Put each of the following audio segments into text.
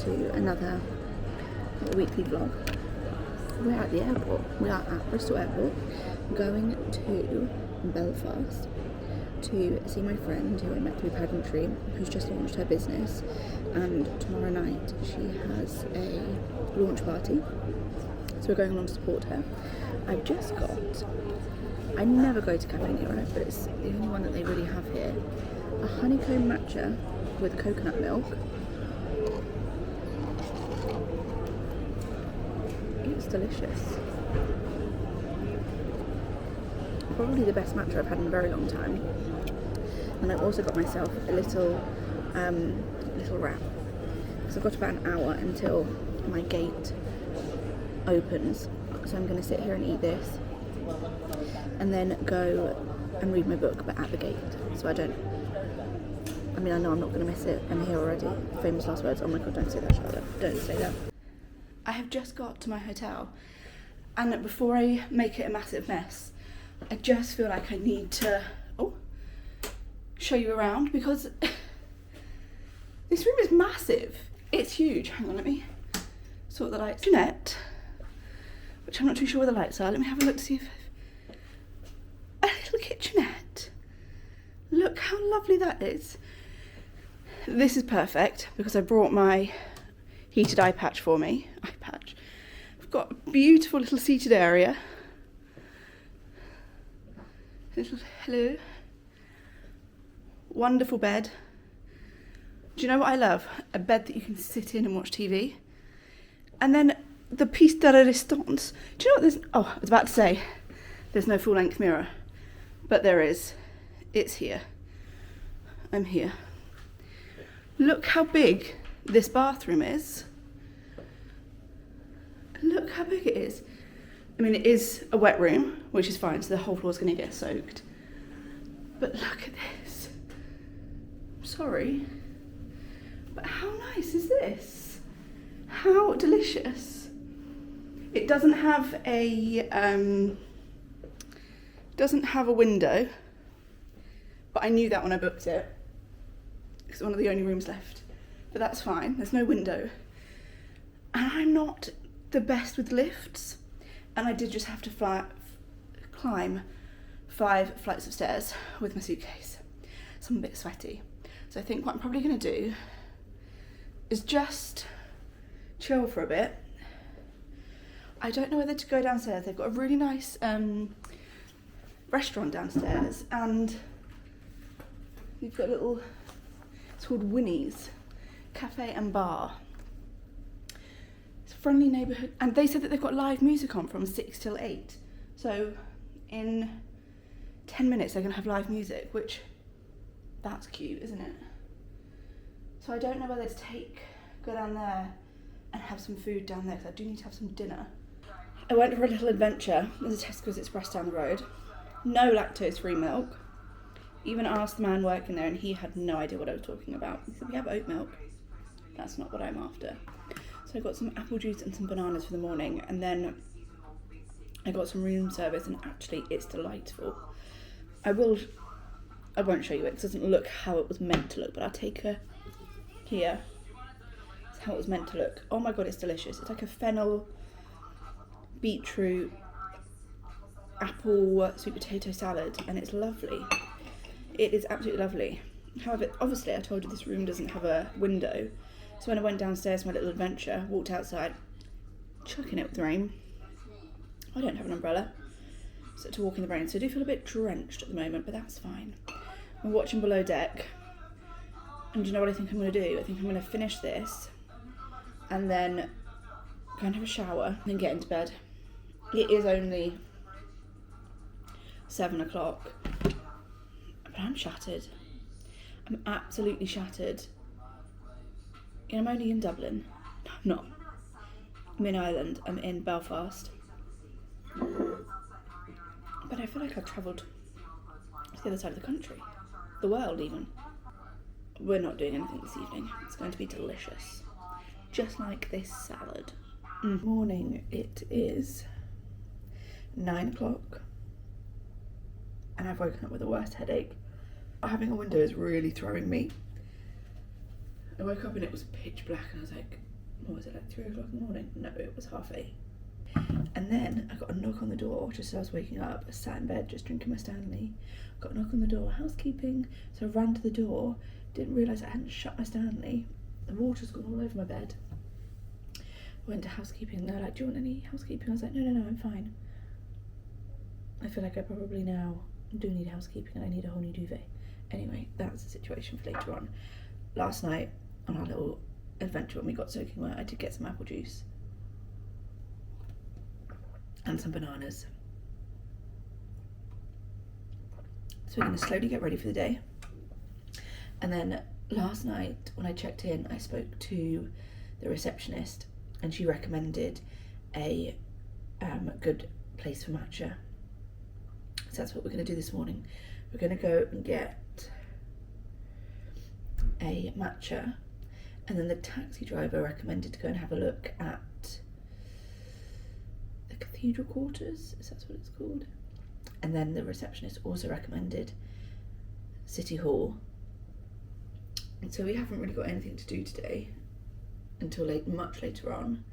to another weekly vlog. We're at the airport. We are at Bristol Airport, going to Belfast to see my friend who I met through Pageantry, who's just launched her business, and tomorrow night she has a launch party, so we're going along to support her. I've just got, I never go to Cafe Nero, but it's the only one that they really have here, a honeycomb matcha with coconut milk. It's delicious. Probably the best matcha I've had in a very long time. And I've also got myself a little wrap, because I've got about an hour until my gate opens. So I'm going to sit here and eat this, and then go and read my book, but at the gate. So I know I'm not going to miss it. I'm here already. Famous last words. Oh my god, don't say that, Charlotte. Don't say that. I have just got to my hotel, and before I make it a massive mess, I just feel like I need to show you around, because this room is massive. It's huge. Hang on, let me sort the lights. Net, which I'm not too sure where the lights are. Let me have a look to see if a little kitchenette. Look how lovely that is. This is perfect because I brought my heated eye patch for me. Eye patch. I've got a beautiful little seated area. Hello. Wonderful bed. Do you know what I love? A bed that you can sit in and watch TV. And then the piece de resistance. Do you know what there's... Oh, I was about to say, there's no full-length mirror. But there is. It's here. I'm here. Look how big this bathroom is. Look how big it is. I mean, it is a wet room, which is fine, so the whole floor's going to get soaked. But look at this. I'm sorry. But how nice is this? How delicious. It doesn't have a window, but I knew that when I booked it, because it's one of the only rooms left. But that's fine, there's no window. And I'm not the best with lifts, and I did just have to climb 5 flights of stairs with my suitcase. So I'm a bit sweaty. So I think what I'm probably going to do is just chill for a bit. I don't know whether to go downstairs. They've got a really nice restaurant downstairs, and you've got a little, it's called Winnie's Cafe and Bar. It's a friendly neighbourhood, and they said that they've got live music on from 6 till 8. So in 10 minutes they're going to have live music, which, that's cute, isn't it? So I don't know whether to go down there and have some food down there, because I do need to have some dinner. I went for a little adventure. There's a Tesco's Express down the road. No lactose-free milk. Even asked the man working there, and he had no idea what I was talking about. He said, we have oat milk. That's not what I'm after. So I got some apple juice and some bananas for the morning, and then I got some room service, and actually it's delightful. I won't show you it because it doesn't look how it was meant to look, but I'll take her here. That's how it was meant to look. Oh my god, it's delicious. It's like a fennel, beetroot, apple, sweet potato salad, and it's lovely. It is absolutely lovely. However, obviously I told you this room doesn't have a window, so when I went downstairs for my little adventure, walked outside, chucking it with rain. I don't have an umbrella, so to walk in the rain, so I do feel a bit drenched at the moment, but that's fine. I'm watching Below Deck, and do you know what I think I'm going to do? I think I'm going to finish this, and then go and have a shower, and then get into bed. It is only 7 o'clock, but I'm shattered. I'm absolutely shattered. I'm only in Dublin. No, I'm not. I'm in Ireland. I'm in Belfast. But I feel like I've travelled to the other side of the country. The world, even. We're not doing anything this evening. It's going to be delicious. Just like this salad. Morning, it is 9 o'clock. And I've woken up with the worst headache. Having a window is really throwing me. I woke up and it was pitch black and I was like, what was it, like 3 o'clock in the morning? No, it was 8:30. And then I got a knock on the door just as I was waking up. I sat in bed just drinking my Stanley. Got a knock on the door, housekeeping. So I ran to the door, didn't realise I hadn't shut my Stanley. The water's gone all over my bed. I went to housekeeping, they're like, do you want any housekeeping? I was like, no, I'm fine. I feel like I probably now do need housekeeping and I need a whole new duvet. Anyway, that's the situation for later on. Last night, on our little adventure when we got soaking wet, I did get some apple juice. And some bananas. So we're going to slowly get ready for the day. And then last night when I checked in, I spoke to the receptionist and she recommended a good place for matcha. So that's what we're going to do this morning. We're going to go and get a matcha, and then the taxi driver recommended to go and have a look at the Cathedral Quarters, is that what it's called? And then the receptionist also recommended City Hall. And so we haven't really got anything to do today until much later on.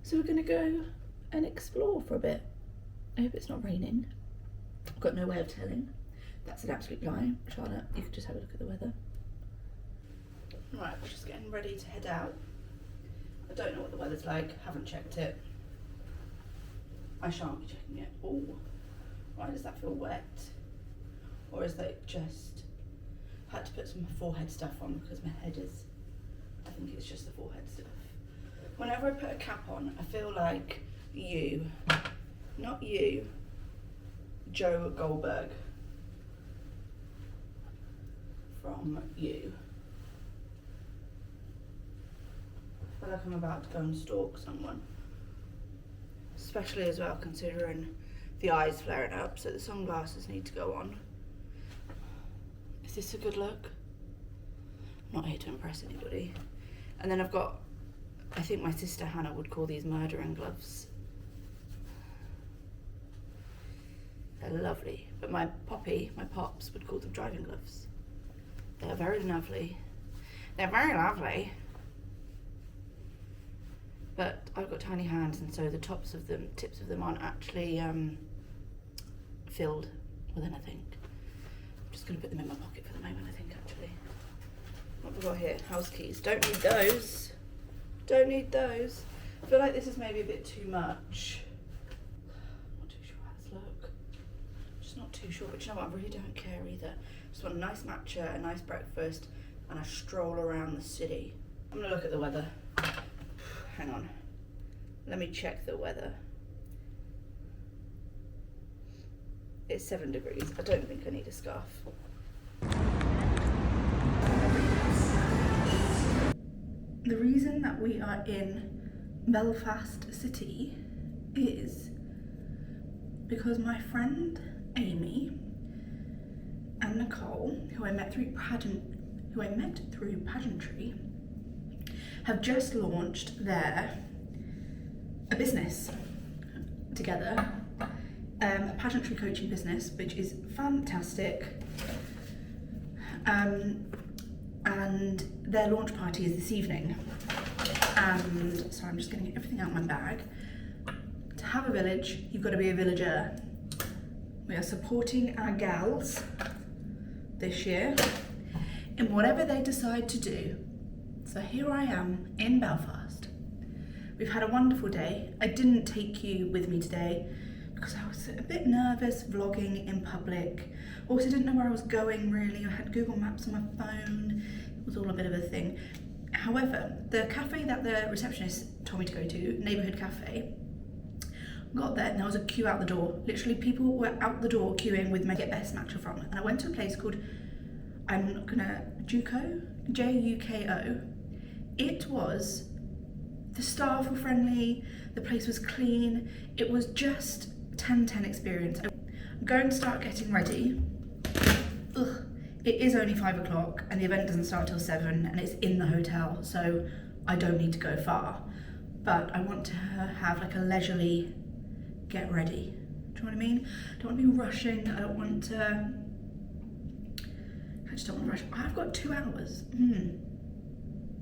So we're going to go and explore for a bit. I hope it's not raining. I've got no way of telling. That's an absolute lie. Charlotte, you could just have a look at the weather. Right, we're just getting ready to head out. I don't know what the weather's like, haven't checked it. I shan't be checking it. Oh, why does that feel wet? Or is that just, I had to put some forehead stuff on because my head is, I think it's just the forehead stuff. Whenever I put a cap on, I feel like you, not you, Joe Goldberg from You. I feel like I'm about to go and stalk someone. Especially as well considering the eyes flaring up, so the sunglasses need to go on. Is this a good look? I'm not here to impress anybody. And then I've got, I think my sister Hannah would call these murdering gloves. They're lovely, but my pops would call them driving gloves. They're very lovely. They're very lovely. But I've got tiny hands, and so the tips of them aren't actually filled with anything. I'm just going to put them in my pocket for the moment, I think, actually. What have we got here? House keys. Don't need those. Don't need those. I feel like this is maybe a bit too much. I'm not too sure how this look. Just not too sure, but you know what? I really don't care either. Just want a nice matcha, a nice breakfast, and a stroll around the city. I'm going to look at the weather. Hang on. Let me check the weather. It's 7 degrees. I don't think I need a scarf. The reason that we are in Belfast City is because my friend Amy and Nicole, who I met through pageantry, have just launched a business together, a pageantry coaching business, which is fantastic. And their launch party is this evening. And so I'm just getting everything out of my bag. To have a village, you've got to be a villager. We are supporting our gals this year in whatever they decide to do. So here I am in Belfast. We've had a wonderful day. I didn't take you with me today because I was a bit nervous vlogging in public. Also didn't know where I was going really. I had Google Maps on my phone. It was all a bit of a thing. However, the cafe that the receptionist told me to go to, Neighbourhood Cafe, got there and there was a queue out the door. Literally people were out the door queuing with me to get best matcha from. And I went to a place called, Juko, Juko. It was, the staff were friendly, the place was clean, it was just 10/10 experience. I'm going to start getting ready. Ugh. It is only 5 o'clock and the event doesn't start till 7 and it's in the hotel, so I don't need to go far. But I want to have like a leisurely get ready. Do you know what I mean? I don't want to be rushing, I just don't want to rush. I've got 2 hours.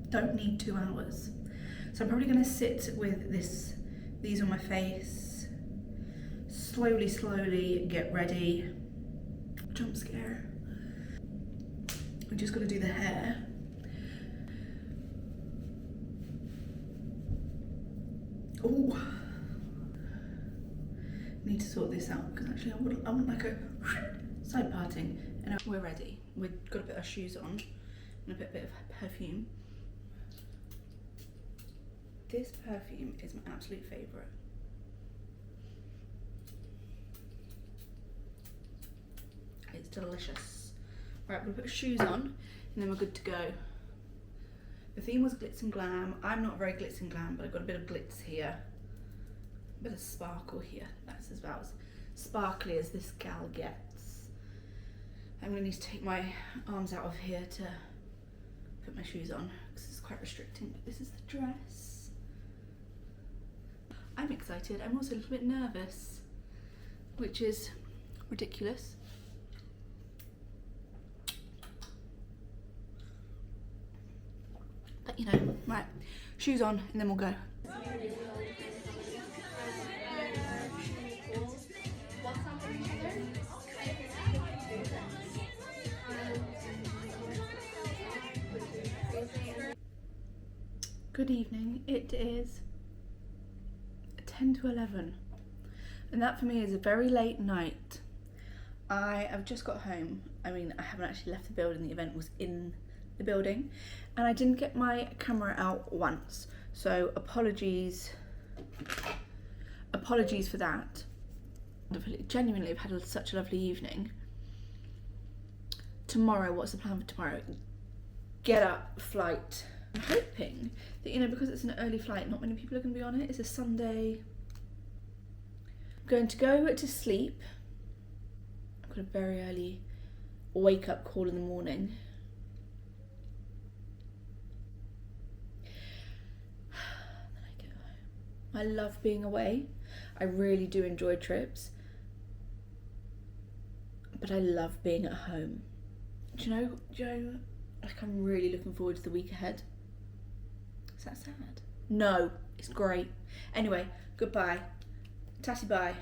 don't need 2 hours. So I'm probably going to sit with these on my face, slowly get ready. Jump scare. We just got to do the hair. Oh, need to sort this out because actually I want like a side parting. And we're ready. We've got to put our shoes on and a bit of perfume. This perfume is my absolute favourite. It's delicious. Right, we're gonna put shoes on and then we're good to go. The theme was glitz and glam. I'm not very glitz and glam, but I've got a bit of glitz here. A bit of sparkle here. That's about as sparkly as this gal gets. I'm gonna need to take my arms out of here to put my shoes on because it's quite restricting. But this is the dress. I'm excited. I'm also a little bit nervous, which is ridiculous. But you know, right, shoes on and then we'll go. Good evening. It is 10 to 11 and that for me is a very late night. I have just got home. I mean, I haven't actually left the building. The event was in the building and I didn't get my camera out once, so apologies for that. Genuinely, I've had such a lovely evening. Tomorrow, what's the plan for tomorrow? Get up flight. I'm hoping that, you know, because it's an early flight, not many people are going to be on it. It's a Sunday. I'm going to go to sleep. I've got a very early wake up call in the morning. Then I get home. I love being away. I really do enjoy trips. But I love being at home. Do you know, like I'm really looking forward to the week ahead. Is that sad? No, it's great. Anyway, goodbye. Tatty bye.